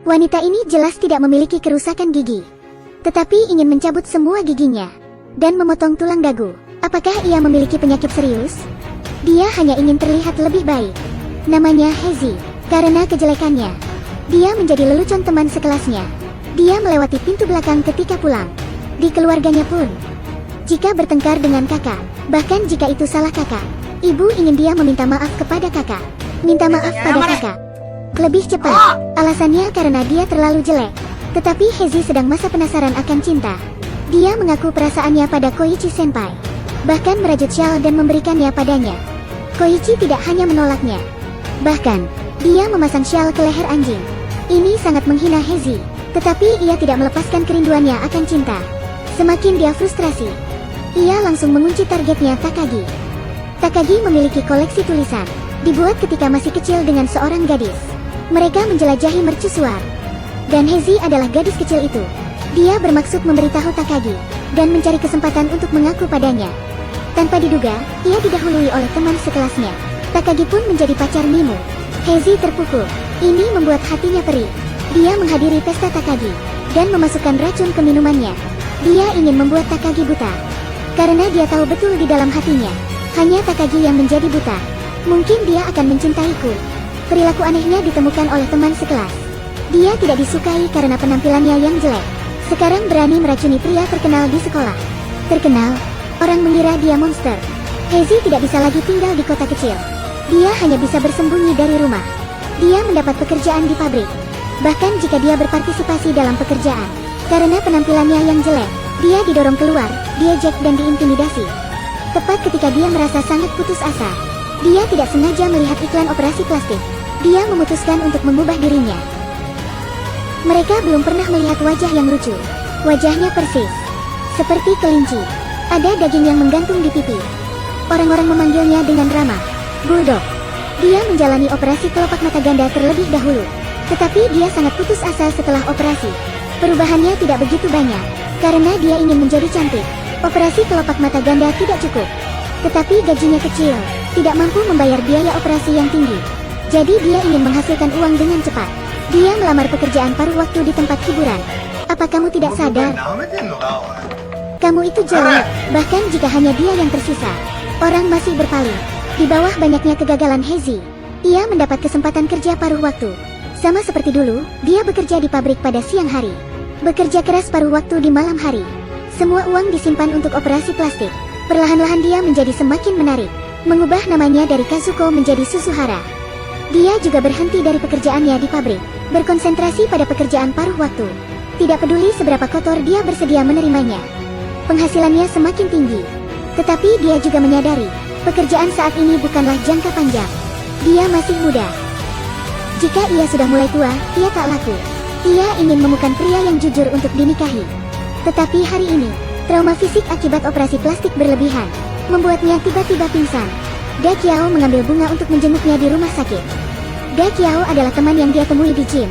Wanita ini jelas tidak memiliki kerusakan gigi, tetapi ingin mencabut semua giginya dan memotong tulang dagu. Apakah ia memiliki penyakit serius? Dia hanya ingin terlihat lebih baik. Namanya Hezi. Karena kejelekannya, dia menjadi lelucon teman sekelasnya. Dia melewati pintu belakang ketika pulang. Di keluarganya pun, jika bertengkar dengan kakak, bahkan jika itu salah kakak, ibu ingin dia meminta maaf kepada kakak. Minta maaf pada kakak lebih cepat. Alasannya karena dia terlalu jelek. Tetapi Hezi sedang masa penasaran akan cinta. Dia mengaku perasaannya pada Koichi Senpai, bahkan merajut syal dan memberikannya padanya. Koichi tidak hanya menolaknya, bahkan dia memasang syal ke leher anjing. Ini sangat menghina Hezi, tetapi ia tidak melepaskan kerinduannya akan cinta. Semakin dia frustrasi, ia langsung mengunci targetnya, Takagi. Takagi memiliki koleksi tulisan, dibuat ketika masih kecil dengan seorang gadis. Mereka menjelajahi mercusuar, dan Hezi adalah gadis kecil itu. Dia bermaksud memberitahu Takagi, dan mencari kesempatan untuk mengaku padanya. Tanpa diduga, ia didahului oleh teman sekelasnya. Takagi pun menjadi pacar Mimu. Hezi terpukul. Ini membuat hatinya perih. Dia menghadiri pesta Takagi dan memasukkan racun ke minumannya. Dia ingin membuat Takagi buta, karena dia tahu betul di dalam hatinya, hanya Takagi yang menjadi buta. Mungkin dia akan mencintaiku. Perilaku anehnya ditemukan oleh teman sekelas. Dia tidak disukai karena penampilannya yang jelek. Sekarang berani meracuni pria terkenal di sekolah. Terkenal? Orang mengira dia monster. Hezi tidak bisa lagi tinggal di kota kecil. Dia hanya bisa bersembunyi dari rumah. Dia mendapat pekerjaan di pabrik. Bahkan jika dia berpartisipasi dalam pekerjaan, karena penampilannya yang jelek, dia didorong keluar, diejek dan diintimidasi. Tepat ketika dia merasa sangat putus asa, dia tidak sengaja melihat iklan operasi plastik. Dia memutuskan untuk mengubah dirinya. Mereka belum pernah melihat wajah yang lucu. Wajahnya persis seperti kelinci. Ada daging yang menggantung di pipi. Orang-orang memanggilnya dengan ramah Bulldog. Dia menjalani operasi kelopak mata ganda terlebih dahulu, tetapi dia sangat putus asa setelah operasi. Perubahannya tidak begitu banyak, karena dia ingin menjadi cantik. Operasi kelopak mata ganda tidak cukup, tetapi gajinya kecil, tidak mampu membayar biaya operasi yang tinggi. Jadi dia ingin menghasilkan uang dengan cepat. Dia melamar pekerjaan paruh waktu di tempat hiburan. Apa kamu tidak sadar? Kamu itu jelek, bahkan jika hanya dia yang tersisa, orang masih berpaling. Di bawah banyaknya kegagalan Hezi, ia mendapat kesempatan kerja paruh waktu. Sama seperti dulu, dia bekerja di pabrik pada siang hari, bekerja keras paruh waktu di malam hari. Semua uang disimpan untuk operasi plastik. Perlahan-lahan dia menjadi semakin menarik, mengubah namanya dari Kazuko menjadi Susuhara. Dia juga berhenti dari pekerjaannya di pabrik, berkonsentrasi pada pekerjaan paruh waktu. Tidak peduli seberapa kotor dia bersedia menerimanya. Penghasilannya semakin tinggi, tetapi dia juga menyadari, pekerjaan saat ini bukanlah jangka panjang. Dia masih muda. Jika ia sudah mulai tua, ia tak laku. Ia ingin menemukan pria yang jujur untuk dinikahi. Tetapi hari ini, trauma fisik akibat operasi plastik berlebihan membuatnya tiba-tiba pingsan. Da Qiao mengambil bunga untuk menjenguknya di rumah sakit. Da Qiao adalah teman yang dia temui di gym.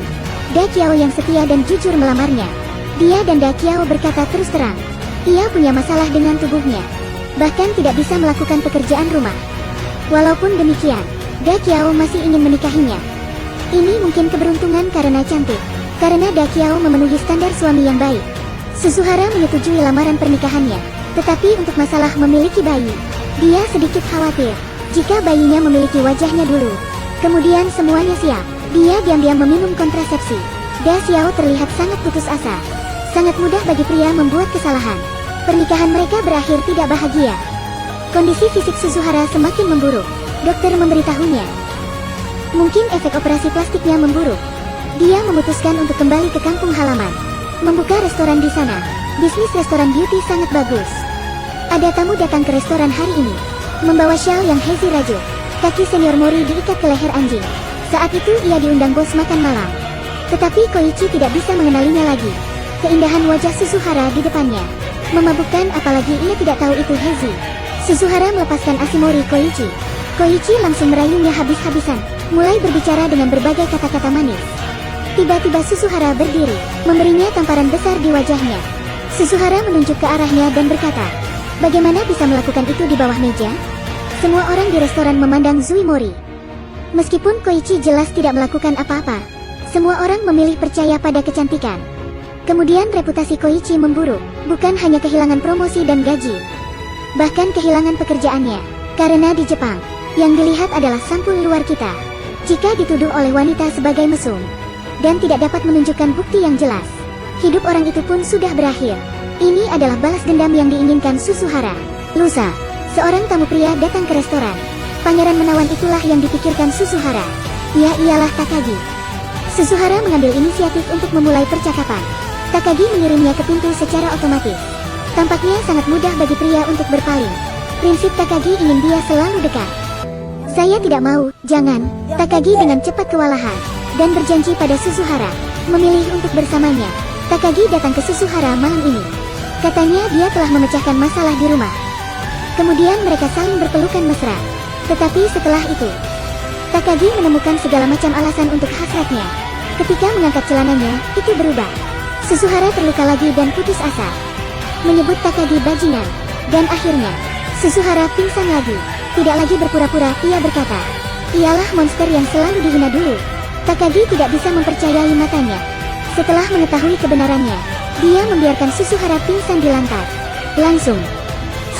Da Qiao yang setia dan jujur melamarnya. Dia dan Da Qiao berkata terus terang, ia punya masalah dengan tubuhnya, bahkan tidak bisa melakukan pekerjaan rumah. Walaupun demikian, Da Qiao masih ingin menikahinya. Ini mungkin keberuntungan karena cantik, karena Da Qiao memenuhi standar suami yang baik. Susuhara menyetujui lamaran pernikahannya, tetapi untuk masalah memiliki bayi, dia sedikit khawatir. Jika bayinya memiliki wajahnya dulu, kemudian semuanya siap, dia diam-diam meminum kontrasepsi. Da Xiao terlihat sangat putus asa. Sangat mudah bagi pria membuat kesalahan. Pernikahan mereka berakhir tidak bahagia. Kondisi fisik Susuhara semakin memburuk. Dokter memberitahunya, mungkin efek operasi plastiknya memburuk. Dia memutuskan untuk kembali ke kampung halaman, membuka restoran di sana. Bisnis restoran beauty sangat bagus. Ada tamu datang ke restoran hari ini, membawa shawl yang Hezi rajut. Kaki senior Mori diikat ke leher anjing. Saat itu ia diundang bos makan malam. Tetapi Koichi tidak bisa mengenalinya lagi. Keindahan wajah Susuhara di depannya memabukkan, apalagi ia tidak tahu itu Hezi. Susuhara melepaskan Asimori Koichi. Koichi langsung merayunya habis-habisan, mulai berbicara dengan berbagai kata-kata manis. Tiba-tiba Susuhara berdiri, memberinya tamparan besar di wajahnya. Susuhara menunjuk ke arahnya dan berkata, bagaimana bisa melakukan itu di bawah meja? Semua orang di restoran memandang Zui Mori. Meskipun Koichi jelas tidak melakukan apa-apa, Semua orang memilih percaya pada kecantikan. Kemudian reputasi Koichi memburuk, bukan hanya kehilangan promosi dan gaji, bahkan kehilangan pekerjaannya. Karena di Jepang, yang dilihat adalah sampul luar kita. Jika dituduh oleh wanita sebagai mesum, dan tidak dapat menunjukkan bukti yang jelas, hidup orang itu pun sudah berakhir. Ini adalah balas dendam yang diinginkan Susuhara. Lusa, seorang tamu pria datang ke restoran. Pangeran menawan itulah yang dipikirkan Susuhara. Ia ialah Takagi. Susuhara mengambil inisiatif untuk memulai percakapan. Takagi mengirimnya ke pintu secara otomatis. Tampaknya sangat mudah bagi pria untuk berpaling. Prinsip Takagi ingin dia selalu dekat. Saya tidak mau, jangan. Takagi dengan cepat kewalahan, dan berjanji pada Susuhara, memilih untuk bersamanya. Takagi datang ke Susuhara malam ini. Katanya dia telah memecahkan masalah di rumah. Kemudian mereka saling berpelukan mesra. Tetapi setelah itu, Takagi menemukan segala macam alasan untuk hasratnya. Ketika mengangkat celananya, itu berubah. Susuhara terluka lagi dan putus asa, menyebut Takagi bajingan. Dan akhirnya, Susuhara pingsan lagi. Tidak lagi berpura-pura, ia berkata, ialah monster yang selalu dihina dulu. Takagi tidak bisa mempercayai matanya. Setelah mengetahui kebenarannya, dia membiarkan Susuhara pingsan di lantai. Langsung,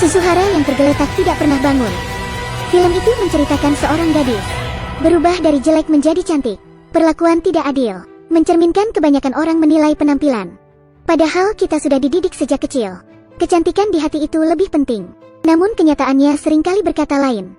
Susuhara yang tergeletak tidak pernah bangun. Film itu menceritakan seorang gadis berubah dari jelek menjadi cantik. Perlakuan tidak adil mencerminkan kebanyakan orang menilai penampilan. Padahal kita sudah dididik sejak kecil. Kecantikan di hati itu lebih penting. Namun kenyataannya seringkali berkata lain.